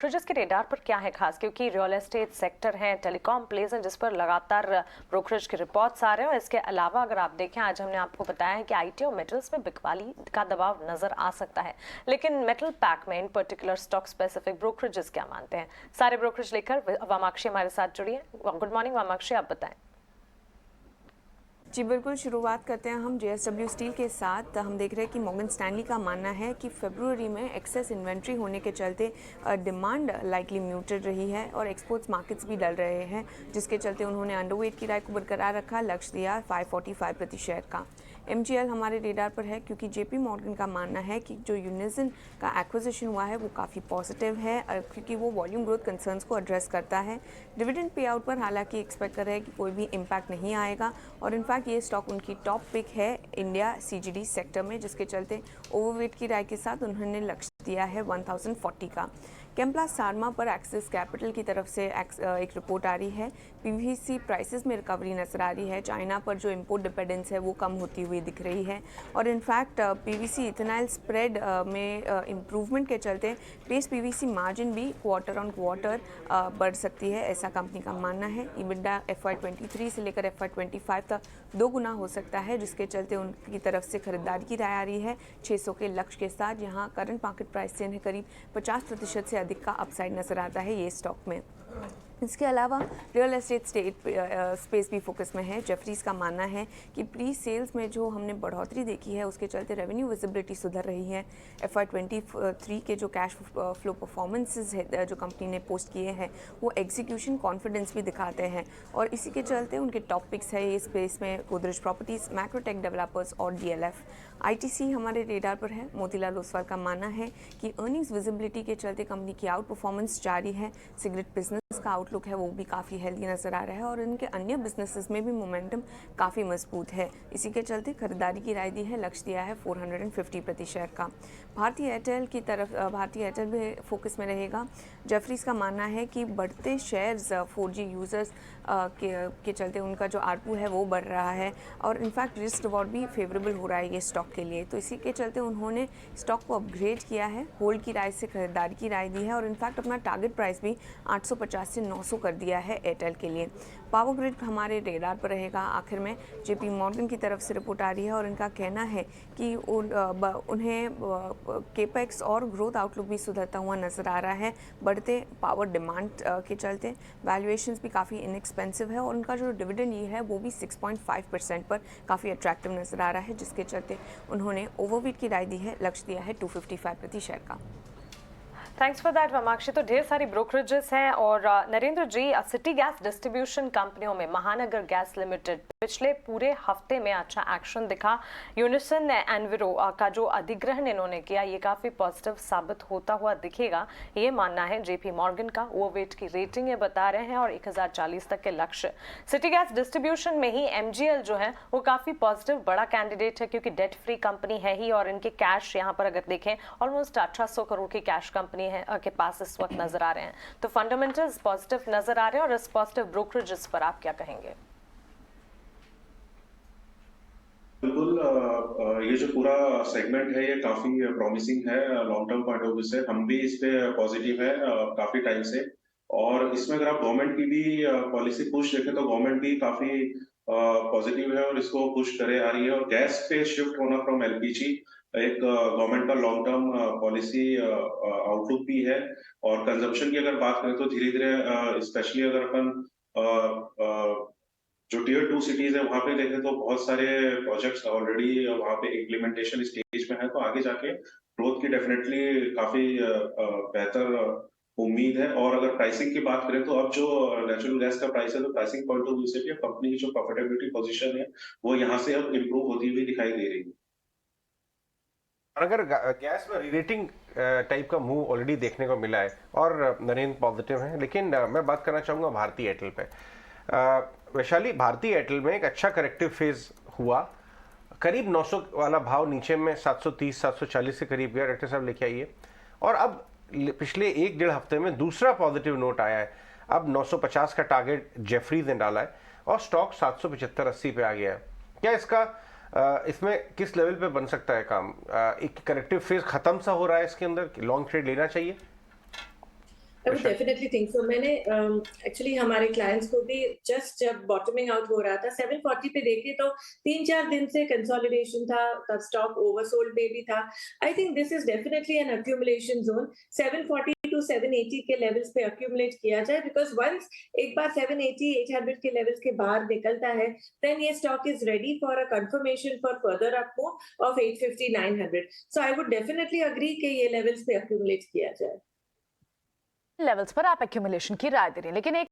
Brokerages के radar पर क्या है खास, क्योंकि रियल एस्टेट सेक्टर है, टेलीकॉम प्लेज हैं, जिस पर लगातार ब्रोकरेज के रिपोर्ट्स आ रहे हैं। और इसके अलावा अगर आप देखें, आज हमने आपको बताया है कि आईटी और मेटल्स में बिकवाली का दबाव नजर आ सकता है, लेकिन मेटल पैक में इन पर्टिकुलर स्टॉक स्पेसिफिक ब्रोकरेजेस क्या मानते हैं, सारे ब्रोकरेज लेकर वामाक्षी हमारे साथ जुड़ी है। गुड मॉर्निंग वामाक्षी, आप बताएं। जी बिल्कुल, शुरुआत करते हैं हम जेएसडब्ल्यू स्टील के साथ। हम देख रहे हैं कि मॉर्गन स्टैनली का मानना है कि फरवरी में एक्सेस इन्वेंट्री होने के चलते डिमांड लाइकली म्यूटेड रही है और एक्सपोर्ट्स मार्केट्स भी डल रहे हैं, जिसके चलते उन्होंने अंडरवेट की राय को बरकरार रखा, लक्ष्य दिया 545 प्रति शेयर का। एमजीएल हमारे रेडार पर है क्योंकि जेपी मॉर्गन का मानना है कि जो यूनिजन का एक्विजिशन हुआ है वो काफ़ी पॉजिटिव है, क्योंकि वो वॉल्यूम ग्रोथ कंसर्न्स को एड्रेस करता है। डिविडेंड पे आउट पर हालांकि एक्सपेक्ट कर रहे हैं कि कोई भी इम्पैक्ट नहीं आएगा और इनफैक्ट ये स्टॉक उनकी टॉप पिक है इंडिया सीजीडी सेक्टर में, जिसके चलते ओवरवेट की राय के साथ उन्होंने लक्ष्य दिया है 1040 का। केम्प्ला सार्मा पर एक्सिस कैपिटल की तरफ से एक रिपोर्ट आ रही है। पीवीसी प्राइसेस में रिकवरी नजर आ रही है। चाइना पर जो इंपोर्ट डिपेंडेंस है वो कम होती हुई दिख रही है और इनफैक्ट पीवीसी इथेनॉल स्प्रेड में इम्प्रूवमेंट के चलते बेस पीवीसी मार्जिन भी क्वार्टर ऑन क्वार्टर बढ़ सकती है, ऐसा कंपनी का मानना है। EBITDA FY23 से लेकर FY25 तक 2 गुना हो सकता है, जिसके चलते उनकी तरफ से खरीदारी की राय आ रही है 600 के लक्ष्य के साथ। यहाँ करंट मार्केट प्राइस से इन्हें करीब 50% से अधिक का अपसाइड नजर आता है ये स्टॉक में। इसके अलावा रियल एस्टेट स्पेस भी फोकस में है। जेफरीज का मानना है कि प्री सेल्स में जो हमने बढ़ोतरी देखी है उसके चलते रेवेन्यू विजिबिलिटी सुधर रही है। FY23 के जो कैश फ्लो परफॉर्मेंसेस है जो कंपनी ने पोस्ट किए हैं वो एग्जीक्यूशन कॉन्फिडेंस भी दिखाते हैं और इसी के चलते उनके टॉपिक्स है ये स्पेस में गोदरेज प्रॉपर्टीज़, मैक्रोटेक डेवलपर्स और DLF। ITC हमारे रेडार पर है। मोतीलाल ओसवाल का मानना है कि अर्निंग्स विजिबिलिटी के चलते कंपनी की आउट परफॉर्मेंस जारी है। सिगरेट बिजनेस का आउटलुक है वो भी काफ़ी हेल्दी नज़र आ रहा है और इनके अन्य बिजनेसेस में भी मोमेंटम काफ़ी मजबूत है। इसी के चलते खरीदारी की राय दी है, लक्ष्य दिया है 450 प्रति शेयर का। भारतीय एयरटेल की तरफ भारतीय एयरटेल भी फोकस में रहेगा। जेफरीज का मानना है कि बढ़ते शेयर्स 4G यूज़र्स के चलते उनका जो आरपू है वो बढ़ रहा है और इनफैक्ट रिस्क रिवॉर्ड भी फेवरेबल हो रहा है ये स्टॉक के लिए, तो इसी के चलते उन्होंने स्टॉक को अपग्रेड किया है, होल्ड की राय से खरीदारी की राय दी है और इनफैक्ट अपना टारगेट प्राइस भी 850 से 900 कर दिया है एयरटेल के लिए। पावर ग्रिड हमारे रेडार पर रहेगा। आखिर में जेपी मॉर्गन की तरफ से रिपोर्ट आ रही है और इनका कहना है कि उन्हें केपेक्स और ग्रोथ आउटलुक भी सुधरता हुआ नजर आ रहा है। बढ़ते पावर डिमांड के चलते वैल्यूएशंस भी काफ़ी इनएक्सपेंसिव है और उनका जो डिविडेंड ये है वो भी 6.5% पर काफ़ी अट्रैक्टिव नजर आ रहा है, जिसके चलते उन्होंने ओवरवेट की राय दी है, लक्ष्य दिया है 255 प्रति शेयर का। Thanks for that Vamakshi. तो ढेर सारी ब्रोकरेजेस हैं और Narendra ji, city gas distribution कंपनियों में महानगर गैस लिमिटेड पिछले पूरे हफ्ते में अच्छा एक्शन दिखा। यूनिसन एनविरो का जो अधिग्रहण इन्होंने किया ये काफी पॉजिटिव साबित होता हुआ दिखेगा, ये मानना है जेपी मॉर्गन का। ओवरवेट की रेटिंग ये बता रहे हैं और 1040 तक के लक्ष्य। सिटी गैस डिस्ट्रीब्यूशन में ही एमजीएल जो है वो काफी पॉजिटिव बड़ा कैंडिडेट है, क्योंकि डेट फ्री कंपनी है ही और इनके कैश यहाँ पर अगर देखें ऑलमोस्ट 1800 करोड़ की कैश कंपनी के पास इस वक्त नजर आ रहे हैं। तो फंडामेंटल्स पॉजिटिव नजर आ रहे हैं और इस पॉजिटिव ब्रोकरेजेस पर आप क्या कहेंगे? बिल्कुल, ये जो पूरा सेगमेंट है ये काफी प्रॉमिसिंग है long term point of view से। हम भी इस पे पॉजिटिव है काफी टाइम से। और इसमें अगर आप गवर्नमेंट की भी पॉलिसी पुश देखें तो गवर्नमेंट भी काफी पॉजिटिव है और इसको पुश करे आ रही है। और गैस पे शिफ्ट होना फ्रॉम एलपीजी एक गवर्नमेंट का लॉन्ग टर्म पॉलिसी आउटलुक भी है। और कंजम्पशन की अगर बात करें तो धीरे धीरे स्पेशली अगर अपन जो टीयर 2 सिटीज है वहां पे देखें तो बहुत सारे प्रोजेक्ट्स ऑलरेडी वहां पे इम्प्लीमेंटेशन स्टेज में है, तो आगे जाके ग्रोथ की डेफिनेटली काफी बेहतर उम्मीद है। और अगर प्राइसिंग की बात करें तो अब जो नेचुरल गैस का प्राइस है तो प्राइसिंग पॉइंट ऑफ व्यू से भी कंपनी की जो प्रॉफिटेबिलिटी पोजीशन है वो यहाँ से अब इम्प्रूव होती हुई दिखाई दे रही है। अगर गैस में रीरेटिंग टाइप का मूव ऑलरेडी देखने को मिला है और नरेंद्र पॉजिटिव है, लेकिन मैं बात करना चाहूंगा भारतीय एयरटेल पे। वैशाली, भारतीय एयरटेल में एक अच्छा करेक्टिव फेज हुआ, करीब 900 वाला भाव नीचे में 730 740 के करीब गया, डॉक्टर साहब लेके आइए। और अब पिछले 1-1.5 हफ्ते में दूसरा पॉजिटिव नोट आया है। अब 950 का टारगेट जेफरीज ने डाला है और स्टॉक 775-80 पे आ गया है। क्या इसका इसमें किस लेवल पे बन सकता है काम? एक करेक्टिव फेज खत्म सा हो रहा है इसके अंदर, लॉन्ग ट्रेड लेना चाहिए? I would definitely think so. मैंने एक्चुअली हमारे क्लाइंट्स को भी जस्ट जब बॉटमिंग आउट हो रहा था 740 पे देखे तो 3-4 दिन से कंसोलिडेशन था, तब स्टॉक ओवरसोल्ड में भी था. I think this is definitely an accumulation zone. 740 to 780 के लेवल्स पे अक्यूमुलेट किया जाए, बिकॉज वंस एक बार 780 800 के लेवल्स के बाहर निकलता है, देन ये stock is ready for a confirmation for further up move of 850 900. So I would definitely agree कि ये लेवल्स पे अक्यूमुलेट किया जाए. लेवल्स पर आप एक्यूमुलेशन की राय दे रही हैं, लेकिन एक